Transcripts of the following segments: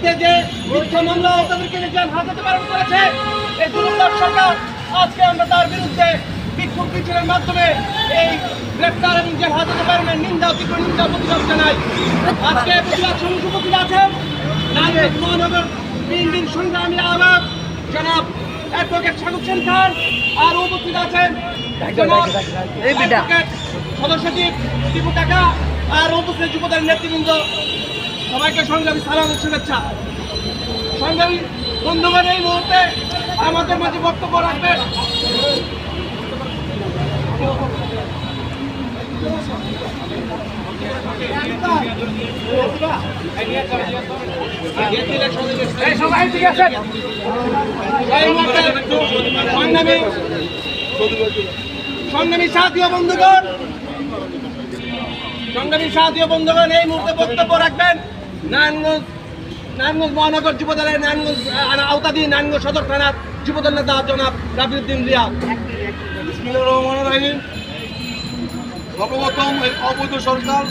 বিরুদ্ধে যে মিথ্যা মামলা তাদেরকে নিজের হাতে পালন করেছে এই দুর্নীতির সরকার, আজকে আমরা তার বিরুদ্ধে বিক্ষোভ মিছিলের মাধ্যমে এই গ্রেফতার এবং জেল হাজতে পালনের নিন্দা তীব্র নিন্দা প্রতিবাদ জানাই। আজকে প্রতিবাদ সমিতি উপস্থিত আছেন নারায়ণগঞ্জ মহানগর বিএনপির সংগ্রামী আহ্বায়ক জনাব অ্যাডভোকেট সাগর হোসেন খান, আর উপস্থিত আছেন সদস্য সচিব টিপু কাকা, আর উপস্থিত যুবদলের নেতৃবৃন্দ, সবাইকে সংগ্রামী সালাম ও শুভেচ্ছা। সংগ্রামী বন্ধুগণ, এই মুহূর্তে আমাদের মাঝে বক্তব্য রাখবেন সংগ্রামী সাথী বন্ধুগণ, এই মুহূর্তে বক্তব্য রাখবেন নারায়ণগঞ্জ মহানগর যুবদলের নারায়ণগঞ্জ আওতাধীন নারায়ণগঞ্জ সদর থানার যুবদল নেতা জনাব রাফিউদ্দিন রিয়াদ। সর্বপ্রথম এই অবৈধ সরকার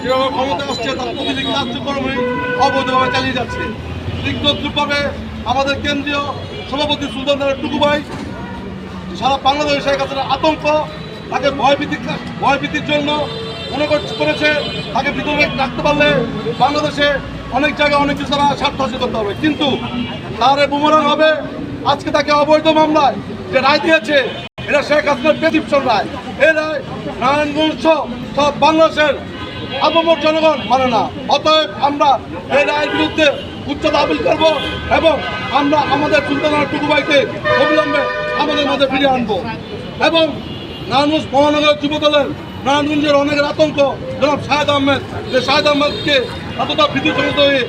যেভাবে ক্ষমতা আসছে তার প্রতিটি কার্যক্রমে অবৈধভাবে চালিয়ে যাচ্ছে। দিগ্গজভাবে আমাদের কেন্দ্রীয় সভাপতি সুলতান টুকু ভাই সারা বাংলাদেশে শেখ হাসিনার আতঙ্ক, তাকে ভয়ভীতির জন্য মনে করেছে তাকে ভিতরে রাখতে পারলে বাংলাদেশে অনেক জায়গায় অনেক কিছু তারা স্বার্থ হাসিল করতে হবে, কিন্তু তার বুমেরাং হবে। আজকে তাকে অবৈধ মামলায় যে রায় দিয়েছে এটা শেখ হাসিনার প্রেসক্রিপশন রায়। এই রায় নারায়ণগঞ্জ সব বাংলাদেশের আপামর জনগণ মানে না। অতএব আমরা এই রায়ের বিরুদ্ধে উচ্চতা আপিল করব এবং আমরা আমাদের সুলতান টুকু ভাইকে অবিলম্বে আমাদের মধ্যে ফিরিয়ে আনবো। এবং নারায়ণগঞ্জ মহানগর যুবদলের নারায়ণগঞ্জের অনেকের আতঙ্ক জনাব শাহেদ আহমেদ, যে শাহেদ আহমেদকে এতটা বিদ্যুৎ হয়ে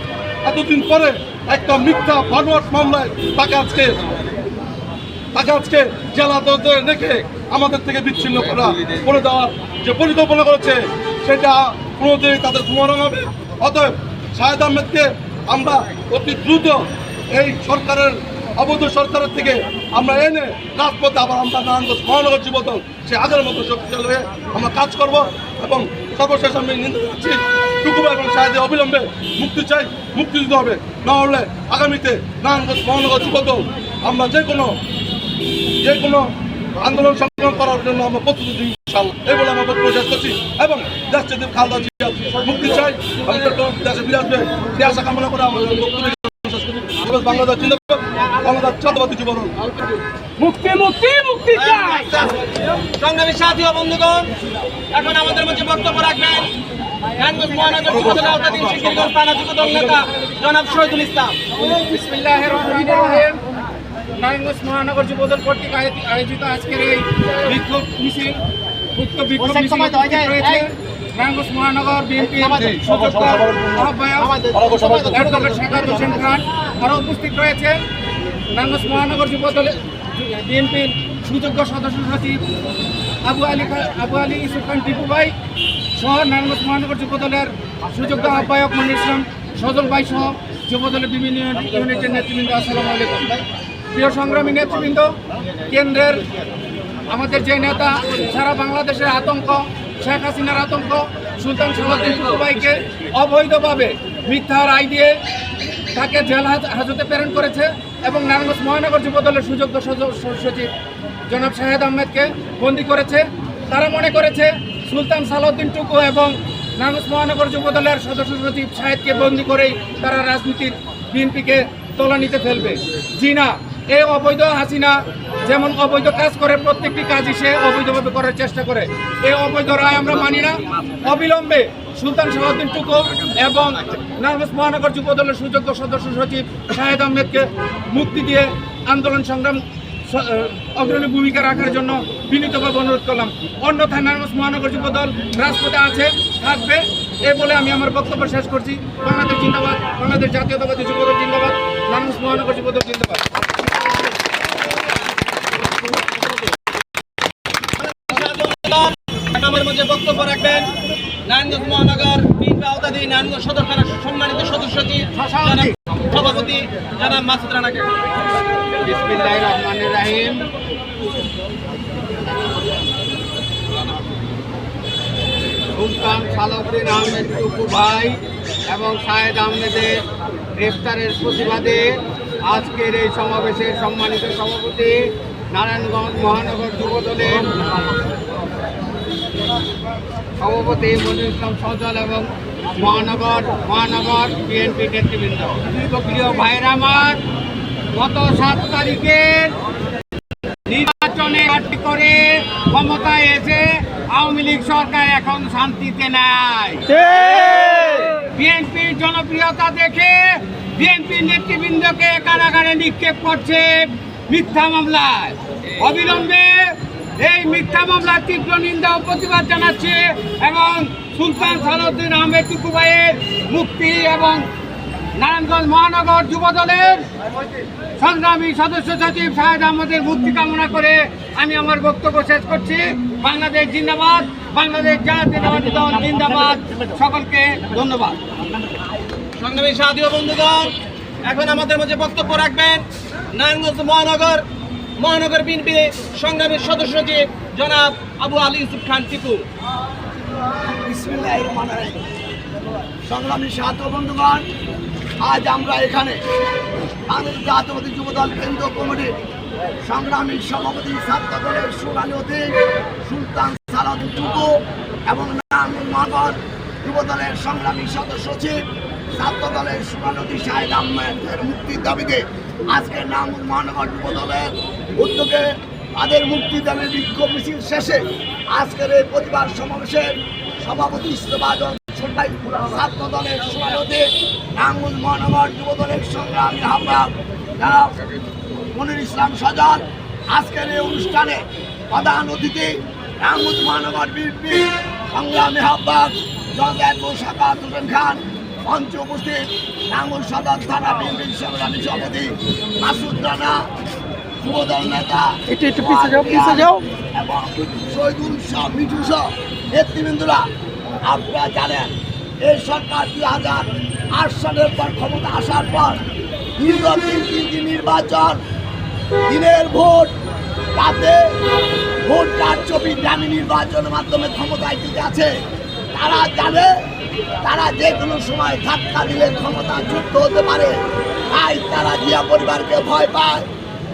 এতদিন পরে একটা মিথ্যা ফানওয়ার্স মামলায় তাকে আজকে জেলা আদালতে রেখে আমাদের থেকে বিচ্ছিন্ন করে দেওয়ার যে পরিকল্পনা করেছে সেটা কোনোদিনই তাদের বুমেরাং হবে। অতএব শাহেদ আহমেদকে আমরা অতি দ্রুত এই সরকারের অবৈধ সরকারের থেকে আমরা এনে রাজপথে আবার আমরা নারায়ণগঞ্জ মহানগর যুবদল সে আগের মতো শক্তিশালী হয়ে আমরা কাজ করব। এবং সর্বশেষ আমি নিন্দা করছি টুকু ভাই এবং শাহেদের অবিলম্বে মুক্তি চাই, মুক্তি দিতে হবে। না হলে আগামীতে নারায়ণগঞ্জ মহানগর যুবদল আমরা যে কোনো আন্দোলন সংগ্রাম করার জন্য আমরা প্রস্তুতি দিই ইনশাআল্লাহ। এই বলে আমরা বক্তব্য শেষ করছি এবং দেশ যদি খালেদা জিয়া মুক্তি চাই, দেশে ফিরে আসবে সে আশা কামনা করে আমাদের বক্তব্য শেষ করি। বাংলাদেশ জিন্দাবাদ, বাংলাদেশ জাতীয়তাবাদী যুবদল মুক্তি মুক্তি মুক্তি চাই। সংগ্রামী সাথী ও বন্ধুগণ, এখন আমাদের মধ্যে বক্তব্য রাখবেন নারায়ণগঞ্জ মহানগর যুবদলের আওতাধীন শিশিরগঞ্জ থানা যুবদল নেতা জনাব শহীদুল ইসলাম। বিসমিল্লাহির রহমানির রহিম। নারায়ণগঞ্জ মহানগর যুবদল কর্তৃক আয়োজিত আজকের এই বিক্ষোভ মিছিল নারায়ণগঞ্জ মহানগর বিএনপির আহ্বায়ক অ্যাডভোকেট সাগর হোসেন খান, আরও উপস্থিত রয়েছেন নারায়ণগঞ্জ মহানগর যুবদলের বিএনপির সুযোগ্য সদস্য সচিব আবু আলী ইউসুফ খান টিপু ভাই সহ নারায়ণগঞ্জ মহানগর যুবদলের সুযোগ্য আহ্বায়ক মনির ইসলাম সজল ভাই সহ যুবদলের বিভিন্ন ইউনিটের নেতৃবৃন্দ, আসসালামু আলাইকুম। প্রিয় সংগ্রামী নেতৃবৃন্দ, কেন্দ্রের আমাদের যে নেতা সারা বাংলাদেশের আতঙ্ক, শেখ হাসিনার আতঙ্ক, সুলতান সালাউদ্দিন টুকু ভাইকে অবৈধভাবে মিথ্যা রায় দিয়ে তাকে জেল হাজতে প্রেরণ করেছে এবং নারায়ণগঞ্জ মহানগর যুবদলের সুযোগ্য সচিব জনাব শাহেদ আহমেদকে বন্দী করেছে। তারা মনে করেছে সুলতান সালাউদ্দিন টুকু এবং নারায়ণগঞ্জ মহানগর যুবদলের সদস্য সচিব শাহেদকে বন্দী করেই তারা রাজনীতির বিএনপিকে তলানিতে ফেলবে। জি না, এই অবৈধ হাসিনা যেমন অবৈধ কাজ করে প্রত্যেকটি কাজই সে অবৈধভাবে করার চেষ্টা করে। এই অবৈধ রায় আমরা মানি না। অবিলম্বে সুলতান সালাউদ্দিন টুকু এবং নারায়ণগঞ্জ মহানগর যুবদলের সুযোগ্য সদস্য সচিব শাহেদ আহমেদকে মুক্তি দিয়ে আন্দোলন সংগ্রাম অগ্রণী ভূমিকা রাখার জন্য বিনীতভাবে অনুরোধ করলাম। অন্যথায় নারায়ণগঞ্জ মহানগর যুবদল রাজপথে আছে, থাকবে। এ বলে আমি আমার বক্তব্য শেষ করছি। বাংলাদেশ জিন্দাবাদ, বাংলাদেশ জাতীয়তাবাদী যুবদল জিন্দাবাদ, নারায়ণগঞ্জ মহানগর যুবদল জিন্দাবাদ। আমার মধ্যে বক্তব্য রাখবেন নারায়ণগঞ্জ মহানগর বিএনপি আওতাধীন নারায়ণগঞ্জ সদর থানার সম্মানিত সদস্য সচিব সভাপতি জনাব মাসুদ রানাকে। বিসমিল্লাহির রহমানির রহিম। সুলতান সালাউদ্দিন আহমেদ টুকু ভাই এবং শাহেদ আহমেদের গ্রেফতারের প্রতিবাদে আজকের এই সমাবেশের সম্মানিত সভাপতি নারায়ণগঞ্জ মহানগর যুবদলের সভাপতি মনিরুল ইসলাম সজল এবং মহানগর বিএনপি নেতৃবৃন্দ, প্রিয় ভাইরা আমার, গত 7 তারিখের নির্বাচনে প্রার্থী করে ক্ষমতায় এসে আওয়ামী লীগ সরকার এখন শান্তিতে নাই। বিএনপির জনপ্রিয়তা দেখে বিএনপির নেতৃবৃন্দকে কারাগারে নিক্ষেপ করছে মিথ্যা মামলায়। অবিলম্বে এই মিথ্যা মামলার তীব্র নিন্দা ও প্রতিবাদ জানাচ্ছে এবং সুলতান সালাউদ্দিন আহমেদ টুকু ভাইয়ের মুক্তি এবং নারায়ণগঞ্জ মহানগর যুবদলের সংগ্রামী সদস্য সচিব শাহেদ আহমেদের মুক্তি কামনা করে আমি আমার বক্তব্য শেষ করছি। বাংলাদেশ জিন্দাবাদ, বাংলাদেশ জাতীয়তাবাদী দল জিন্দাবাদ। সকলকে ধন্যবাদ। সংগ্রামী সাথী ও বন্ধুগণ, এখন আমাদের মাঝে বক্তব্য রাখবেন নারায়ণগঞ্জ মহানগর বিএনপি সংগ্রামী সদস্য সচিব জনাব আবু আলী ইউসুফ খান টিপু। বিসমিল্লাহির রহমানির রহিম। সংগ্রামী সাথী ও বন্ধুগণ, আজ আমরা এখানে বাংলাদেশ জাতীয়তাবাদী যুবদল কেন্দ্রীয় কমিটির সংগ্রামী সভাপতি ছাত্র দলের সুরানি অধীন সুলতান সালাউদ্দিন টুকু এবং নারায়ণগঞ্জ মহানগর যুবদলের সংগ্রামী সদস্য সচিব ছাত্র দলের সুরানি অধীন শাহেদ আহমেদের মুক্তির দাবিতে আজকে নারায়ণগঞ্জ মহানগর যুবদলের উদ্যোগে তাদের মুক্তি দাবির বিক্ষোভ মিছিল শেষে আজকের এই প্রতিবাদ সমাবেশের সভাপতি ইস্তফাজন ছোটাই ছাত্র দলের সভাপতি নারায়ণগঞ্জ মহানগর যুবদলের সংগ্রামী আহ্বায়ক জনাব মনিরুল ইসলাম সজল। আজকের এই অনুষ্ঠানে প্রধান অতিথি নারায়ণগঞ্জ মহানগর বিএনপি সংগ্রামী আহ্বায়ক জনাব সাকাত হোসেন খান। মঞ্চে উপস্থিত নারায়ণগঞ্জ সদর থানা বিএনপির সংগ্রামী সভাপতি মাসুদ রানা, যুবদল নেতা এবং শহীদুল শাহ মিঠু সহ নেতৃবৃন্দরা। আপনারা জানেন এই সরকার 2008 সালের পর ক্ষমতা আসার পর দীর্ঘ 3 নির্বাচন, দিনের ভোট, রাতে ভোট কারচুপি, ডামি নির্বাচনের মাধ্যমে ক্ষমতায় টিকে আছে। তারা জানে তারা যে কোনো সময় ধাক্কা দিলে ক্ষমতা যুক্ত হতে পারে। তাই তারা জিয়া পরিবারকে ভয় পায়,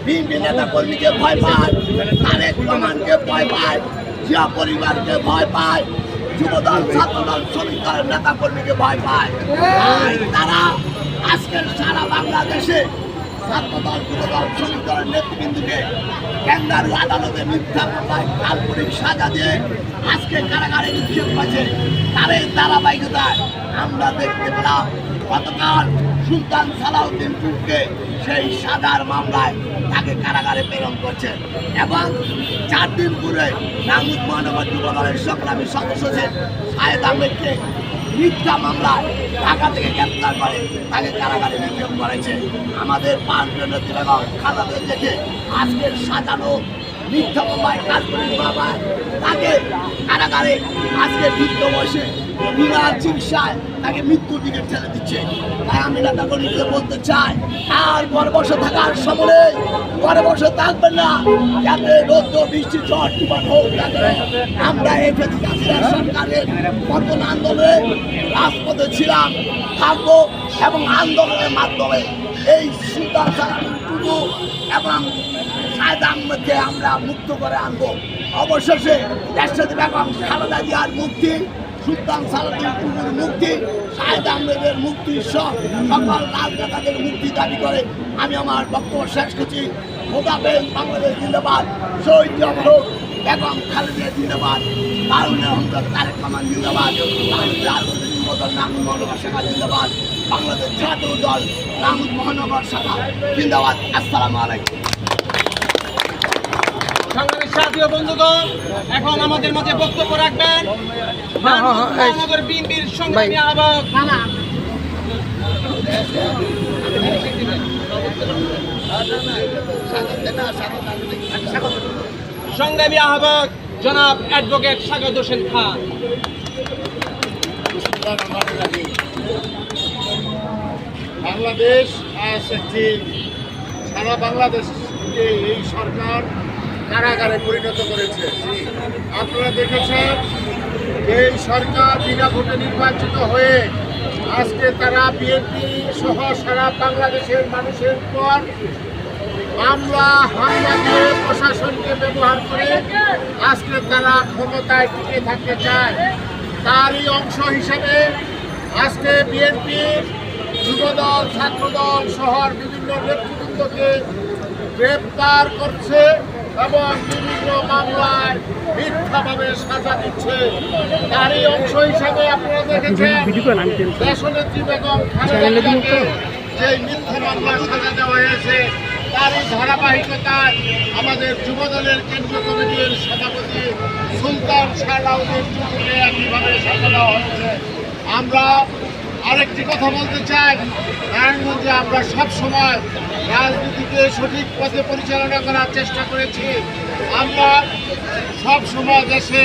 বিএনপি নেতা কর্মীকে ভয় পায়, তারেক রহমানকে ভয় পায়, জিয়া পরিবারকে ভয় পায়, যুবদল ছাত্রদল শ্রমিক দলের নেতা কর্মীকে ভয় পায়। তারা আজকের সারা বাংলাদেশে ছাত্রদল যুবদল শ্রমিক দলের নেতৃবৃন্দকে কেন্দ্রের আদালতে মিথ্যা মামলায় কাল্পনিক সাজা দিয়ে আজকে কারাগারে নিক্ষেপ করেছে। তার এই ধারাবাহিকতায় আমরা দেখতে পেলাম গতকাল সুলতান সালাউদ্দিন টুকুকে সেই সাদার মামলায় তাকে কারাগারে প্রেরণ করছে এবং 4 দিন পূর্বে নারায়ণগঞ্জ মহানগর যুবদলের সংগ্রামী সদস্য শাহেদ আহমেদকে মিথ্যা মামলায় ঢাকা থেকে গ্রেপ্তার করে তাকে কারাগারে নিক্ষেপ করেছে। আমাদের 5 জনের এবং খালাদের দেখে আজকের সাজানো মিথ্যা মামলায় কাল্পনিক মামলায় তাকে কারাগারে আজকে বৃদ্ধ বয়সে বিনা চিকিৎসায় তাকে মৃত্যুর দিকে ঠেলে দিচ্ছে। তাই আমি নেতা কর্মীদের বলতে চাই, আর ঘরে বসে থাকার সময় ঘরে বসে থাকবেন না, যাতে রৌদ্র বৃষ্টি ঝড় তুফান হোক। আমরা এই সরকারের পতন আন্দোলনে রাজপথে ছিলাম, থাকবো এবং আন্দোলনের মাধ্যমে এই সুলতান সালাউদ্দিন টুকু এবং শাহেদ আহমেদকে আমরা মুক্ত করে আনবো। অবশেষে দেশটি বেগম খালেদা জিয়ার মুক্তি, সুলতান সালাউদ্দিন টুকুর মুক্তি, শাহেদ আহমেদের মুক্তি সহ সকল রাজনেতাদের মুক্তি দাবি করে আমি আমার বক্তব্য শেষ করছি। খোদাফেজ, বাংলাদেশ জিন্দাবাদ, শহীদ জমরুল বেগম খালেদা জিন্দাবাদ, তারুণ্যের অন্তর তারেক রহমান জিন্দাবাদ, বাংলাদেশ যুবদল নারায়ণগঞ্জ মহানগর শাখা জিন্দাবাদ, বাংলাদেশ জাতীয় দল নারায়ণগঞ্জ মহানগর শাখা জিন্দাবাদ। আসসালামু আলাইকুম। সংগ্রামী সাথী ও বন্ধুগণ, এখন আমাদের মাঝে বক্তব্য রাখবেন মহানগর বিএনপির সংগ্রামী আহ্বায়ক জনাব অ্যাডভোকেট সাকাত হোসেন খান। বাংলাদেশ আজ একটি সারা বাংলাদেশকে এই সরকার কারাগারে পরিণত করেছে। আপনারা দেখেছেন এই সরকার বিনা ভোটে নির্বাচিত হয়ে আজকে তারা বিএনপি সহ সারা বাংলাদেশের মানুষের উপর মামলা হামলা দিয়ে প্রশাসনকে ব্যবহার করে আজকে তারা ক্ষমতায় টিকে থাকতে চায়। তারই অংশ হিসেবে আজকে বিএনপি যুবদল ছাত্রদল সহ বিভিন্ন নেতৃবৃন্দকে গ্রেপ্তার করছে এবং বিভিন্ন মামলায় মিথ্যাভাবে সাজা দিচ্ছে। তারই অংশ হিসাবে আপনারা দেখেছেন দেশনেত্রী বেগম খালেদা জিয়াকে যে মিথ্যা মামলায় সাজা দেওয়া হয়েছে, তারই ধারাবাহিকতায় আমাদের যুবদলের কেন্দ্রীয় কমিটির সভাপতি সুলতান সালাউদ্দিন চৌধুরীকে একইভাবে সাজা দেওয়া হয়েছে। আমরা আরেকটি কথা বলতে চাই, নারায়ণগঞ্জে আমরা সবসময় রাজনীতিকে সঠিক পথে পরিচালনা করার চেষ্টা করেছি। আমরা সবসময় দেশে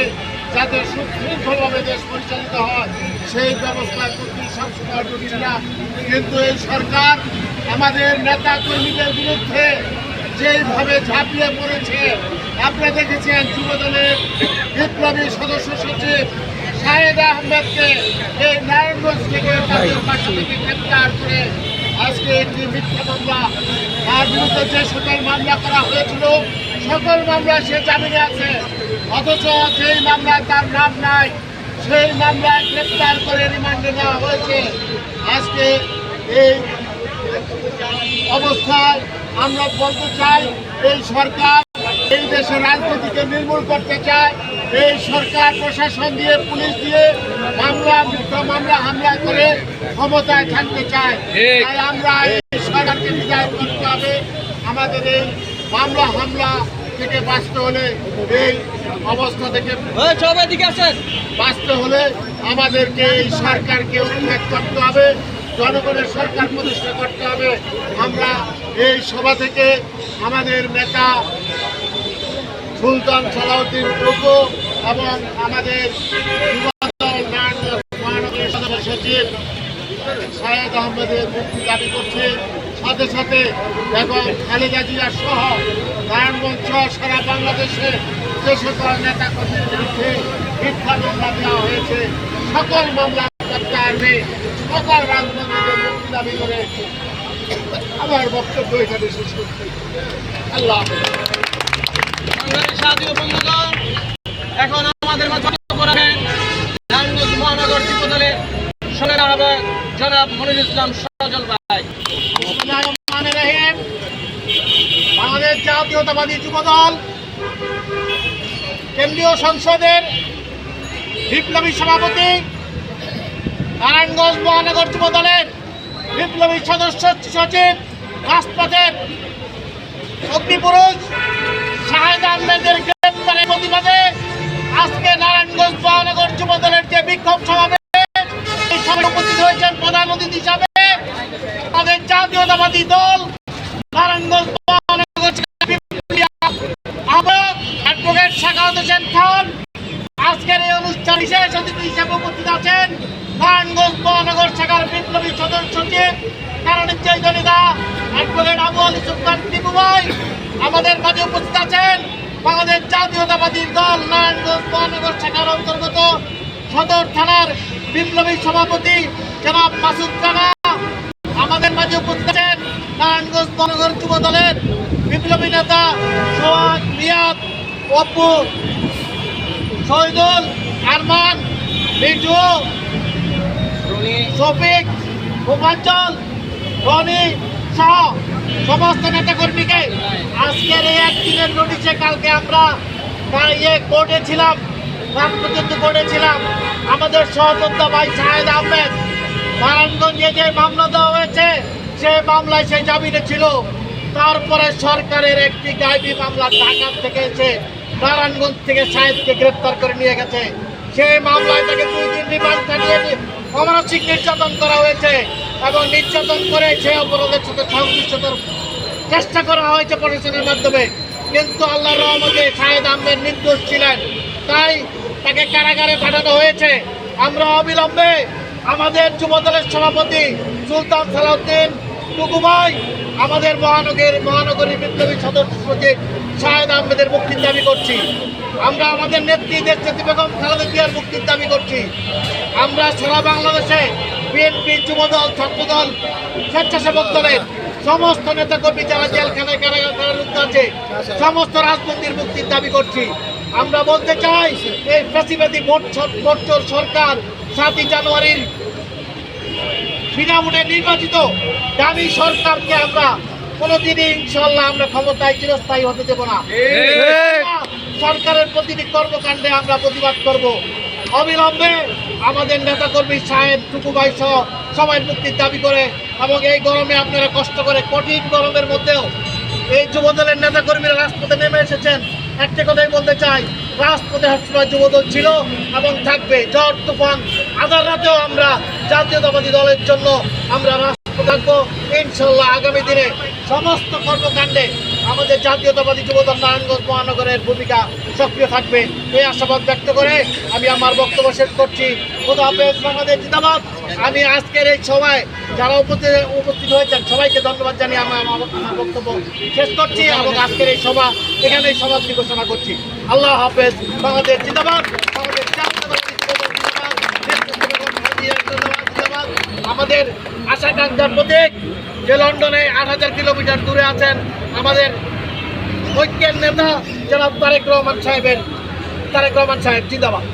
যাতে সুশৃঙ্খলভাবে দেশ পরিচালিত হয় সেই ব্যবস্থার প্রতি সবসময় জড়িত না, কিন্তু এই সরকার আমাদের নেতা কর্মীদের বিরুদ্ধে যেভাবে ঝাঁপিয়ে পড়েছে, আপনারা দেখেছেন যুবদলের বিপ্লবী সদস্য সচিব শাহেদ আহমেদকে এই নারায়ণগঞ্জ থেকে তাদের বাসা থেকে গ্রেপ্তার করে আজকে একটি মিথ্যা মামলা, তার বিরুদ্ধে যে সকল মামলা করা হয়েছিল সকল মামলা সে জামিনে আছে, অথচ যেই মামলায় তার নাম নাই সেই মামলায় গ্রেপ্তার করে রিমান্ডে নেওয়া হয়েছে। আজকে এই অবস্থায় আমরা বলতে চাই, এই সরকার এই দেশের রাজনীতিকে নির্মূল করতে চায়। এই সরকার প্রশাসন দিয়ে পুলিশ দিয়ে মিথ্যা মামলা হামলা করে ক্ষমতায় থাকতে চায়। তাই আমরা এই সরকারকে বিদায় করতে হবে। আমাদের এই মামলা হামলা থেকে বাঁচতে হলে, এই অবস্থা থেকে বাঁচতে হলে আমাদেরকে এই সরকারকে উৎখাত করতে হবে, জনগণের সরকার প্রতিষ্ঠা করতে হবে। আমরা এই সভা থেকে আমাদের নেতা সুলতান সালাউদ্দিন প্রভু এবং আমাদের মহানগর সদস্য সচিব শাহেদ আহমেদের মুক্তি দাবি করছে। সাথে সাথে বেগম খালেদা জিয়া সহ নারায়ণগঞ্জ সহ সারা বাংলাদেশে যে সকল নেতা কর্মীর বিরুদ্ধে মিথ্যা মামলা দেওয়া হয়েছে সকল মামলা প্রত্যাহারে সকল রাজনীতিদের মুক্তি দাবি করে আমার বক্তব্য এখানে শেষ করছি। আল্লাহ হাফেজ। সাথীয় বন্ধুগণ, এখন আমাদের মাঝে করাবেন নারায়ণগঞ্জ মহানগর যুবদলের সঙ্গের আহ্বায়ক জনাব মনিরুল ইসলাম সজল ভাই। বাংলাদেশ জাতীয়তাবাদী যুবদল কেন্দ্রীয় সংসদের বিপ্লবী সভাপতি, নারায়ণগঞ্জ মহানগর যুবদলের বিপ্লবী সদস্য সচিব, রাজপথের অগ্নিপুরুষ শাহেদ আহমেদের গ্রেপ্তারের প্রতিবাদে আজকে নারায়ণগঞ্জ মহানগর যুবদলের যে বিক্ষোভ সমাবেশ, এই সভায় উপস্থিত হয়েছেন প্রধান অতিথি হিসাবে আমাদের জাতীয়তাবাদী দল নারায়ণগঞ্জ মহানগর অ্যাডভোকেট সাখাওয়াত হোসেন খান। আজকের এই অনুষ্ঠান বিশেষ অতিথি হিসেবে উপস্থিত আছেন নারায়ণগঞ্জ মহানগর শাখার বিপ্লবী সদস্য সচিব কারণিশ্চয় জনিতা অ্যাডভোকেট আবু আলী সুলতান টিপু ভাই। আমাদের মাঝে উপস্থিত আছেন বাংলাদেশ জাতীয়তাবাদী দল নারায়ণগঞ্জ মহানগর শাখার অন্তর্গত সদর থানার বিপ্লবী সভাপতি জনাব মাসুদ রানা। আমাদের মাঝে উপস্থিত আছেন নারায়ণগঞ্জ মহানগর যুব দলের বিপ্লবী নেতা সোহাগ, রিয়াদ, অপু, শহীদুল, আরমান, মিঠু, শফিক, রূপাঞ্চল, রনি সহ সমস্ত নেতাকর্মীকে আজকের এই একদিনের নোটিশে কালকে আমরা কোর্টে ছিলাম, রাত পর্যন্ত কোর্টে ছিলাম। আমাদের সহযোদ্ধা ভাই শাহেদ আহমেদ নারায়ণগঞ্জে যে মামলা দেওয়া হয়েছে সেই মামলায় সে জামিনে ছিল। তারপরে সরকারের একটি গায়েবী মামলা ঢাকা থেকে এসে নারায়ণগঞ্জ থেকে শাহেদকে গ্রেপ্তার করে নিয়ে গেছে। সেই মামলায় তাকে 2 দিন রিমান্ড থাকিয়ে অমানসিক নির্যাতন করা হয়েছে এবং নির্যাতন করে সে অপরাধের সাথে সংশ্লিষ্টতার চেষ্টা করা হয়েছে প্রশাসনের মাধ্যমে। কিন্তু আল্লাহর রহমতে শাহেদ আহমেদ নির্দোষ ছিলেন, তাই তাকে কারাগারে পাঠানো হয়েছে। আমরা অবিলম্বে আমাদের যুবদলের সভাপতি সুলতান সালাউদ্দিন টুকু ভাই আমাদের মহানগরী বিপ্লবী সদস্য সচিব শাহেদ আহমেদের মুক্তির দাবি করছি। আমরা আমাদের নেত্রী দেশনেত্রী বেগম খালেদা জিয়ার মুক্তির দাবি করছি। আমরা সারা বাংলাদেশে বিএনপি, যুবদল, ছাত্রদল, স্বেচ্ছাসেবক দলের সমস্ত নেতাকর্মী যারা জেলখানায় কারারুদ্ধ আছে সমস্ত রাজবন্দীর মুক্তির দাবি করছি। আমরা বলতে চাই এই ফ্যাসিবাদী ভোটচোর সরকার 7ই জানুয়ারির বিনামূল্যে নির্বাচিত দামি সরকারকে আমরা কোনোদিনই ইনশাল্লাহ আমরা ক্ষমতায় চিরস্থায়ী হতে দেব না। সরকারের প্রতিটি কর্মকাণ্ডে আমরা প্রতিবাদ করব। অবিলম্বে আমাদের নেতাকর্মী সাহেব, টুকু ভাই সহ সবাই মুক্তির দাবি করে এবং এই গরমে আপনারা কষ্ট করে কঠিন গরমের মধ্যেও এই যুবদলের নেতাকর্মীরা রাজপথে নেমে এসেছেন। একটা কথাই বলতে চাই, রাজপথে সবসময় যুবদল ছিল এবং থাকবে। ঝড় তুফান আধার রাতেও আমরা জাতীয়তাবাদী দলের জন্য আমরা রাজপথে থাকবো ইনশাল্লাহ। আগামী দিনে সমস্ত কর্মকাণ্ডে আমাদের জাতীয়তাবাদী যুবদল নারায়ণগঞ্জ মহানগরের ভূমিকা সক্রিয় থাকবে এই আশাবাদ ব্যক্ত করে আমি আমার বক্তব্য শেষ করছি। খোদা হাফেজ, বাংলাদেশ জিন্দাবাদ। আমি আজকের এই সভায় যারা উপস্থিত হয়েছেন সবাইকে ধন্যবাদ জানিয়ে আমার বক্তব্য শেষ করছি এবং আজকের এই সভা এখানেই সমাপ্তি ঘোষণা করছি। আল্লাহ হাফেজ, বাংলাদেশ জিন্দাবাদ, বাংলাদেশ জাতীয়তাবাদী যুবদল জিন্দাবাদ। আমাদের আশাকাঙ্ক্ষার প্রতীক যে লন্ডনে ৮,০০০ কিলোমিটার দূরে আছেন আমাদের ঐক্যের নেতা জনাব তারেক রহমান সাহেব জিন্দাবাদ।